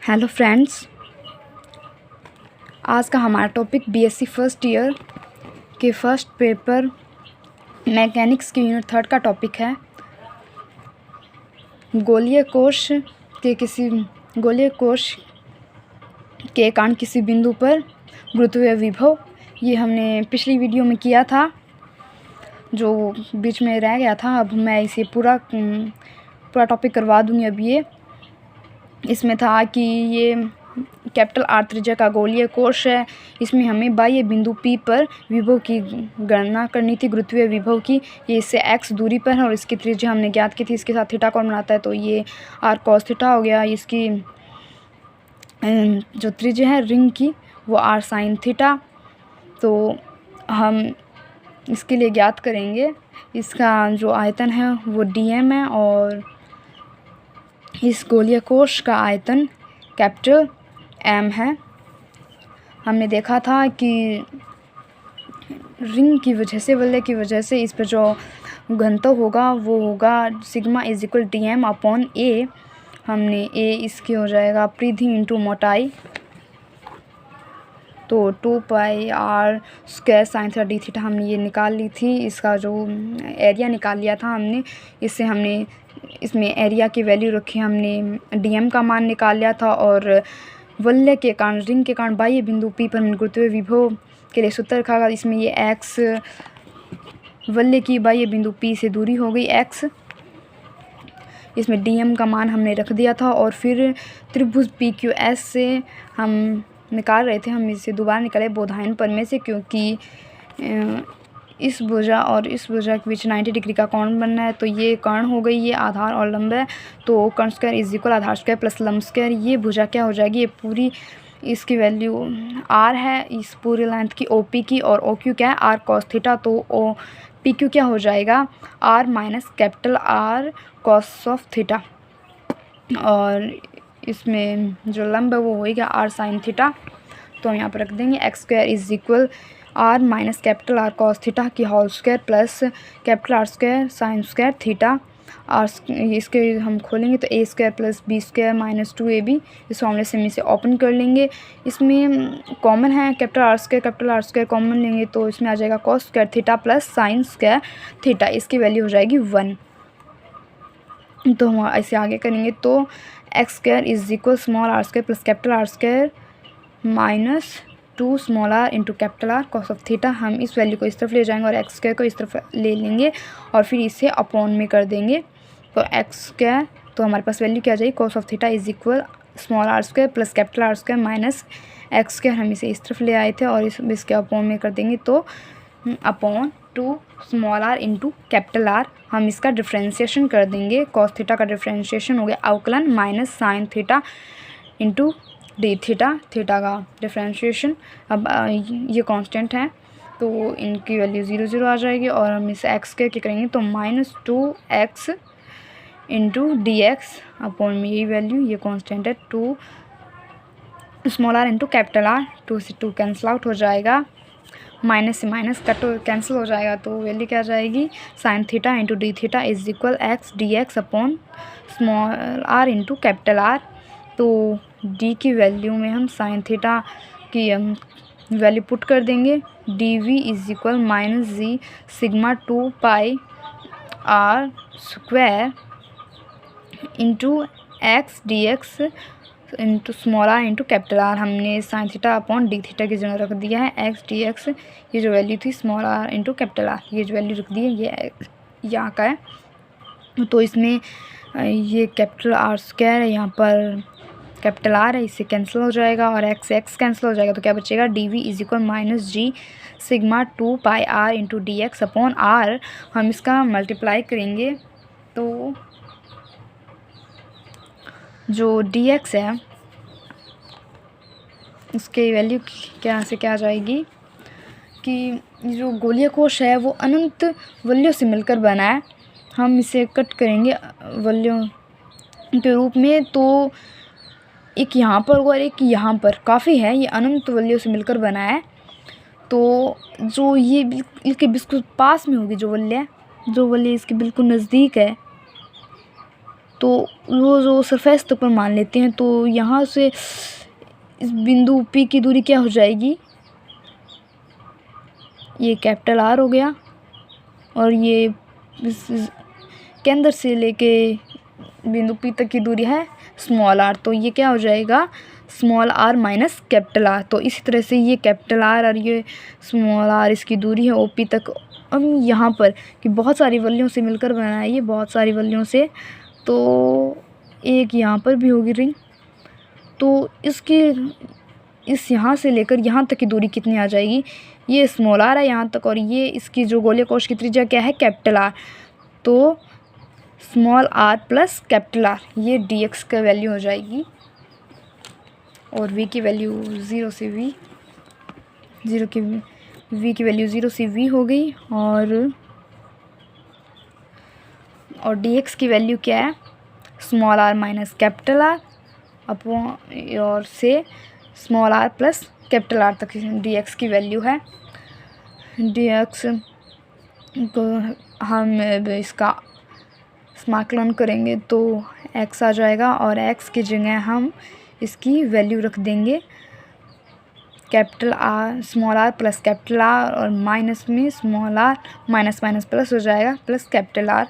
Hello friends, आज का हमारा टॉपिक बीएससी फर्स्ट ईयर के फर्स्ट पेपर मैकेनिक्स की यूनिट 3 का टॉपिक है। गोलीय कोश के कारण किसी बिंदु पर गुरुत्वीय विभव, ये हमने पिछली वीडियो में किया था जो बीच में रह गया था। अब मैं इसे पूरा टॉपिक करवा दूँगी। अब ये इसमें था कि ये कैपिटल आर त्रिज्या का गोलीय कोश है। इसमें हमें बाह्य बिंदु P पर विभव की गणना करनी थी, गुरुत्वीय विभव की। ये इससे x दूरी पर है और इसकी त्रिज्या हमने ज्ञात की थी। इसके साथ थीटा कौन बनाता है, तो ये r cos थीटा हो गया। इसकी जो त्रिज्या है रिंग की वो r sin थीटा। तो हम इसके लिए ज्ञात करेंगे, इसका जो आयतन है वो dm है और इस गोलीय कोश का आयतन कैपिटल M है। हमने देखा था कि रिंग की वजह से, वलय की वजह से इस पर जो घनत्व होगा वो होगा sigma is equal dm upon a। हमने a इसकी हो जाएगा परिधि इंटू मोटाई, तो 2 pi r square sine theta D theta हमने ये निकाल ली थी। इसका जो एरिया निकाल लिया था हमने, इससे हमने इसमें एरिया की वैल्यू रखी, हमने dm का मान निकाल लिया था। और वलय के कारण, रिंग के कारण बाह्य बिंदु P पर गुरुत्वीय विभव के लिए सूत्र रखा गया। इसमें ये x वलय की बाह्य बिंदु P से दूरी हो गई x, इसमें dm का मान हमने रख दिया था। और फिर त्रिभुज PQS से हम निकाल रहे थे, हम इसे दोबारा निकाले बोधायन प्रमेय से, क्योंकि इस भुजा और इस भुजा के बीच 90 डिग्री का कोण बनना है। तो ये कर्ण हो गई, ये आधार और लंब है, तो कर्ण स्क्वायर इज इक्वल आधार स्क्वायर प्लस लंब स्क्वायर। ये भुजा क्या हो जाएगी, ये पूरी इसकी वैल्यू r है, इस पूरी लेंथ की OP की, और OQ क्या है r cos थीटा। तो PQ क्या हो जाएगा, r minus capital R cos of theta. और इसमें जो लंब है वो होएगा r sin थीटा। तो हम यहाँ पर रख देंगे x square is equal r minus capital R cos theta की whole square plus capital R square sine square theta. और इसके हम खोलेंगे तो a square plus b square minus 2ab। इस फॉर्मूले से हम इसे ओपन कर लेंगे। इसमें कॉमन है कैपिटल R स्क्वायर कॉमन लेंगे तो इसमें आ जाएगा cos square theta plus sign square theta. इसकी वैल्यू हो जाएगी 1। तो हम ऐसे आगे करेंगे तो x square is equal small r square plus capital R square minus 2 small r into capital R cos of theta. हम इस वैल्यू को इस तरफ ले जाएंगे और x स्क्वायर को इस तरफ ले लेंगे और फिर इसे अपॉन में कर देंगे। तो x स्क्वायर, तो हमारे पास वैल्यू क्या आ जाएगी, cos of theta is equal small r square plus capital R square minus x square. हम इसे इस तरफ ले आए थे और इसके अपॉन में कर देंगे, तो upon 2 small r into capital R। हम इसका डिफ्रेंशिएशन कर देंगे, cos थीटा का डिफ्रेंशिएशन हो गया अवकलन minus sign theta into d theta, theta का डिफ्रेंशिएशन। अब ये कांस्टेंट है तो इनकी वैल्यू 0 0 आ जाएगी। और हम इसे x के क्या करेंगे तो minus 2x into d x upon में यही वैल्यू, ये कांस्टेंट है 2 small r into capital R। 2 से 2 कैंसिल आउट हो जाएगा, माइनस से माइनस कट कैंसिल हो जाएगा, तो वैल्यू क्या आ जाएगी, sine theta into d theta is equal x d x upon small r into capital R। तो d की वैल्यू में हम साइन थीटा की वैल्यू पुट कर देंगे, dv is equal minus G sigma 2 pi r square into x d x into small r into capital R। हमने sine theta upon d theta की जगह रख दिया है x डी एक्स। ये जो वैल्यू थी small r into capital R, ये जो वैल्यू रख दी है ये यहाँ का है। तो इसमें ये कैपिटल R स्क्वायर है, यहाँ पर कैपिटल R है, इससे कैंसिल हो जाएगा और x कैंसिल हो जाएगा। तो क्या बचेगा, dv is equal minus G sigma 2 pi r into d x upon R। हम इसका मल्टीप्लाई करेंगे तो जो dx है उसकी वैल्यू क्या से क्या आ जाएगी कि जो गोलीय कोश है वो अनंत वलयों से मिलकर बना है। हम इसे कट करेंगे वलयों के रूप में, तो एक यहाँ पर और एक यहाँ पर, काफ़ी है, ये अनंत वलयों से मिलकर बना है। तो जो ये इसके बिल्कुल पास में होगी जो वलय इसके बिल्कुल नज़दीक है, तो वो जो सरफेस तक पर मान लेते हैं, तो यहाँ से इस बिंदु P की दूरी क्या हो जाएगी, ये कैपिटल R हो गया, और ये इस केंद्र से लेके बिंदु P तक की दूरी है स्मॉल r, तो ये क्या हो जाएगा small r minus capital R। तो इसी तरह से ये कैपिटल R और ये स्मॉल r इसकी दूरी है OP तक। अब यहाँ पर कि बहुत सारी वैल्यूओं से मिलकर बना है, ये बहुत सारी वैल्यूओं से, तो एक यहाँ पर भी होगी रिंग, तो इसकी इस यहाँ से लेकर यहाँ तक की दूरी कितनी आ जाएगी, ये स्मॉल r है यहाँ तक, और ये इसकी जो गोलीय कोश की त्रिज्या क्या है कैपिटल R, तो small r plus capital R, ये dx का वैल्यू हो जाएगी। और v की वैल्यू 0 से v, v की वैल्यू 0 से v हो गई, और dx की वैल्यू क्या है small r minus capital R upon और से small r plus capital R तक dx की वैल्यू है। dx को हम इसका समाकलन करेंगे तो x आ जाएगा, और x की जगह हम इसकी वैल्यू रख देंगे capital R small r plus capital R, और माइनस में small r minus minus plus हो जाएगा plus capital R,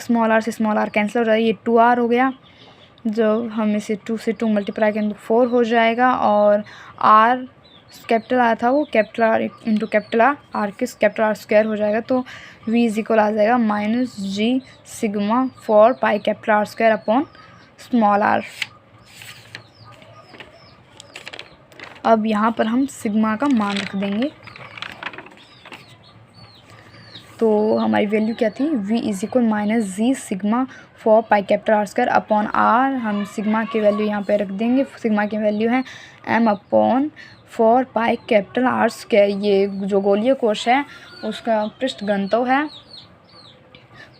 small r से स्मॉल r कैंसिल हो जाएगा, ये 2r हो गया, जब हम इसे 2 से 2 मल्टीप्लाई करेंगे तो 4 हो जाएगा, और r कैपिटल R था वो capital R into capital R के कैपिटल R स्क्वायर हो जाएगा, तो v इज इक्वल आ जाएगा minus g sigma 4 pi capital R square upon small r। अब यहाँ पर हम सिग्मा का मान रख देंगे, तो हमारी वैल्यू क्या थी v is equal minus G sigma 4 pi capital R square upon r, हम सिग्मा की वैल्यू यहाँ पे रख देंगे, सिग्मा की वैल्यू है m upon 4 pi capital R square. ये जो गोलीय कोश है उसका पृष्ठ घनत्व है,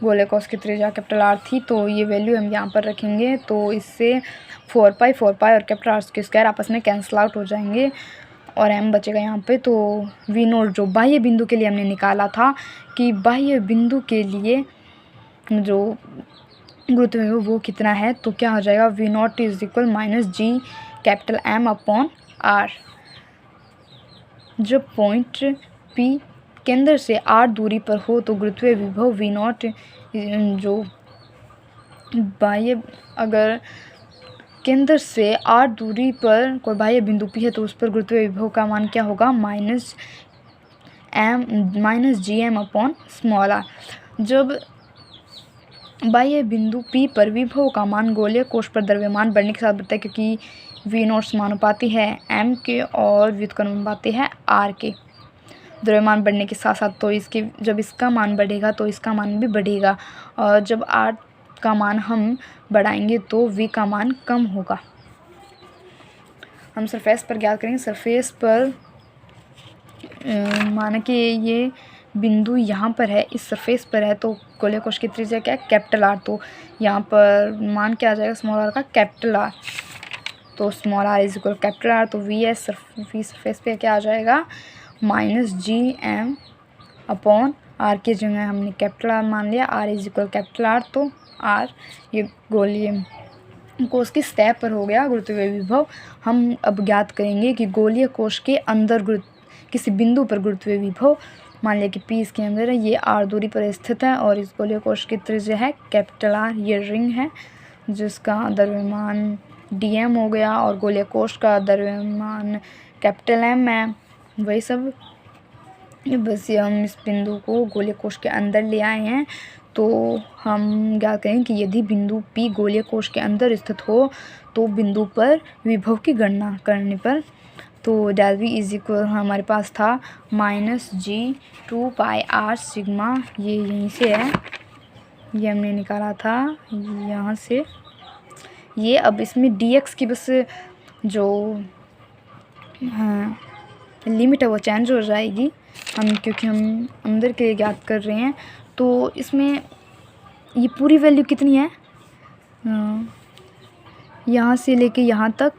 गोलीय कोश की त्रिज्या कैपिटल R थी, तो ये वैल्यू हम यहाँ पर रखेंगे, तो इससे 4 पाई और कैपिटल R के स्क्वायर आपस में कैंसिल आउट हो जाएंगे, और m बचेगा यहाँ पे। तो v नोट जो बाह्य बिंदु के लिए हमने निकाला था कि बाह्य बिंदु के लिए जो गुरुत्व है वो कितना है, तो क्या हो जाएगा v not is equal minus G capital M upon R। जब पॉइंट P केंद्र से r दूरी पर हो तो गुरुत्वीय विभव v नॉट जो बाह्य, अगर केंद्र से r दूरी पर कोई बाह्य बिंदु P है तो उस पर गुरुत्वीय विभव का मान क्या होगा minus G M upon small r। जब बाह्य बिंदु P पर विभव का मान गोलीय कोश पर द्रव्यमान बढ़ने के साथ बढ़ता है, क्योंकि v नॉट समानुपाती है m के और व्युत्क्रमानुपाती है r के द्रव्यमान बढ़ने के साथ साथ, तो इसके जब इसका मान बढ़ेगा तो इसका मान भी बढ़ेगा, और जब r का मान हम बढ़ाएंगे तो v का मान कम होगा। हम सरफेस पर ज्ञात करेंगे, सरफेस पर माना कि ये बिंदु यहाँ पर है, इस सरफेस पर है, तो गोलीय कोश की त्रिज्या क्या है कैपिटल R, तो यहाँ पर मान क्या आ जाएगा स्मॉल r का कैपिटल R, तो small r is equal capital R, तो v सरफेस पे क्या आ जाएगा minus G M upon r की जगह हमने कैपिटल R मान लिया, r is equal capital R, तो r ये गोलीय कोश की सतह पर हो गया गुरुत्वीय विभव। हम अब ज्ञात करेंगे कि गोलीय कोश के अंदर किसी बिंदु पर गुरुत्वीय विभव, मान लिया कि P इसके अंदर है, ये r दूरी पर स्थित है, और इस गोलीय कोश की त्रिज्या है कैपिटल R, ये रिंग है जिसका द्रव्यमान dm हो गया, और गोलीय कोश का द्रव्यमान कैपिटल M है। वही सब बस ये हम इस बिंदु को गोलीय कोश के अंदर ले आए हैं, तो हम क्या कहें कि यदि बिंदु P गोलीय कोश के अंदर स्थित हो तो बिंदु पर विभव की गणना करने पर, तो डेल V इज इक्वल हमारे पास था माइनस जी 2 पाई R सिग्मा, ये यहीं से है, ये हमने निकाला था यहाँ से, ये अब इसमें dx की बस जो लिमिट है वो चेंज हो जाएगी, हम क्योंकि हम अंदर के लिए ज्ञात कर रहे हैं, तो इसमें ये पूरी वैल्यू कितनी है यहाँ से लेके यहाँ तक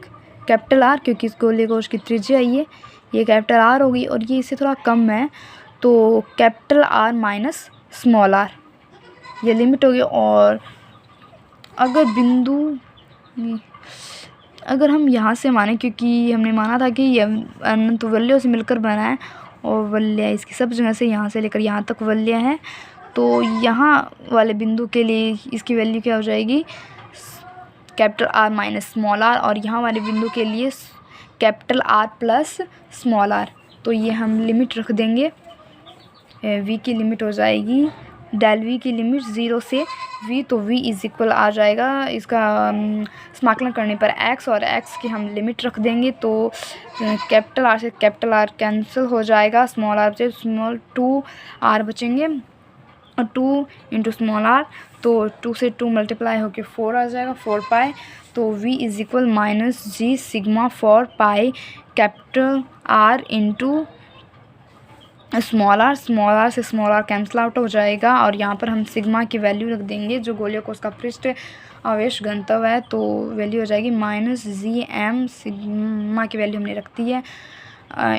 कैपिटल R, क्योंकि इस गोलीय कोश की त्रिज्या ये कैपिटल R होगी, और ये इससे थोड़ा कम है, तो capital R minus small r ये लिमिट होगी, और अगर हम यहाँ से माने, क्योंकि हमने माना था कि ये अनंत वलयों से मिलकर बना है और वलय इसकी सब जगह से यहाँ से लेकर यहाँ तक वलय है, तो यहाँ वाले बिंदु के लिए इसकी वैल्यू क्या हो जाएगी, capital R minus small r, और यहाँ वाले बिंदु के लिए capital R plus small r। तो ये हम लिमिट रख देंगे, v की लिमिट हो जाएगी डेल v की लिमिट 0 से v, तो v इज इक्वल आ जाएगा इसका समाकलन करने पर x, और x की हम लिमिट रख देंगे, तो कैपिटल R से कैपिटल R कैंसिल हो जाएगा, स्मॉल r से स्मॉल 2r बचेंगे, और 2 इंटू स्मॉल r, तो 2 से 2 मल्टीप्लाई होकर 4 आ जाएगा, 4 पाई। तो v is equal minus G sigma 4 pi capital R into small r से स्मॉल r कैंसिल आउट हो जाएगा, और यहाँ पर हम सिग्मा की वैल्यू रख देंगे जो गोलीय कोश का पृष्ठ आवेश घनत्व है, तो वैल्यू हो जाएगी माइनस जी एम, सिग्मा की वैल्यू हमने रख दी है,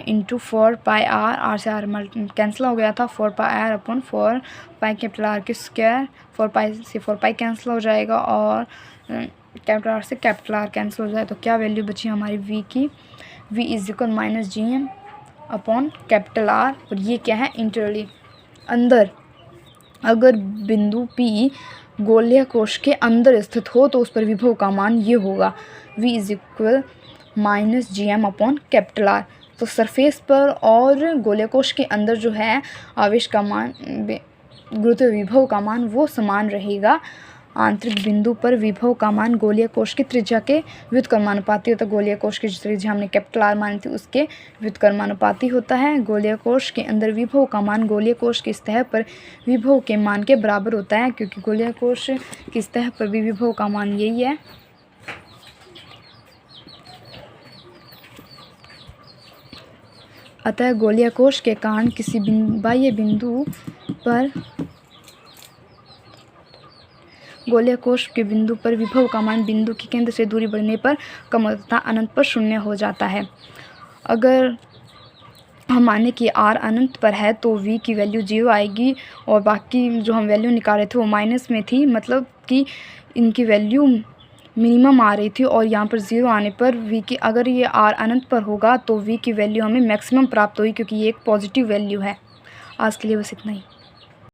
इंटू 4 पाई r से r कैंसिल हो गया था, 4 पाई r upon 4 pi capital R के स्क्वायर, 4 पाई से 4 पाई कैंसिल हो जाएगा, और कैपिटल R से कैपिटल R कैंसिल हो जाए, तो क्या वैल्यू बची हमारी v की, v is equal minus G M upon capital R, और ये क्या है इंटरली अंदर। अगर बिंदु P गोलीय कोश के अंदर स्थित हो तो उस पर विभव का मान ये होगा, v is equal minus G M upon capital R। तो सरफेस पर और गोलीय कोश के अंदर जो है आवेश का मान, गुरुत्व विभव का मान वो समान रहेगा। आंतरिक बिंदु पर विभव का मान गोलीय कोश की त्रिज्या के व्युत्क्रमानुपाती होता है। गोलीय कोश की त्रिज्या हमने कैपिटल R मानी थी, उसके व्युत्क्रमानुपाती होता है। गोलीय कोश के अंदर विभव का मान गोलीय कोश की सतह पर विभव के मान के बराबर होता है, क्योंकि गोलीय कोश की सतह पर भी विभव का मान यही है। अतः गोलीय कोश के कारण किसी बाह्य बिंदु पर गोलीय कोश के बिंदु पर विभव का मान बिंदु के केंद्र से दूरी बढ़ने पर कम तथा अनंत पर शून्य हो जाता है। अगर हम माने कि r अनंत पर है तो v की वैल्यू 0 आएगी, और बाकी जो हम वैल्यू निकाले थे वो माइनस में थी, मतलब कि इनकी वैल्यू मिनिमम आ रही थी, और यहाँ पर 0 आने पर v की, अगर ये r अनंत पर होगा तो v की वैल्यू हमें मैक्सिमम प्राप्त होगी, क्योंकि ये एक पॉजिटिव वैल्यू है। आज के लिए बस इतना ही।